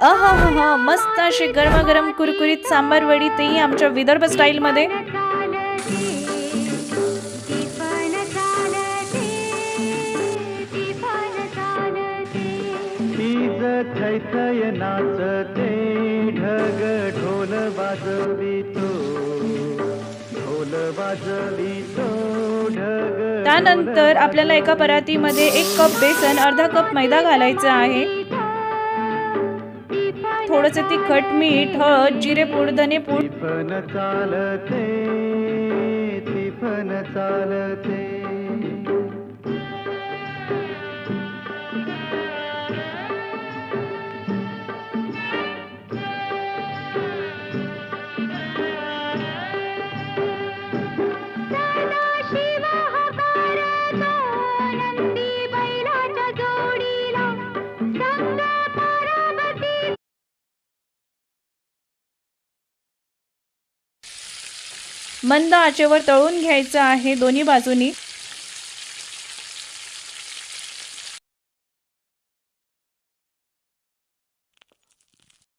आहाहा! मस्त अशी गरमागरम कुरकुरीत सांबार वडी, तेही आमच्या विदर्भ स्टाईलमध्ये. तीज थैथय नाचते, ढग ढोल वाजवितो, ढोल वाजवितो ढग. त्यानंतर आपल्याला एका परातीमध्ये 1 कप बेसन, अर्धा कप मैदा घालायचा आहे. थोडंसे तिखट, मीठ, हळद, जिरेपूड, धनेपूड. तिफन चालते, तिफन चालते. मंद आचेवर तळून घ्यायचं आहे दोन्ही बाजूनी.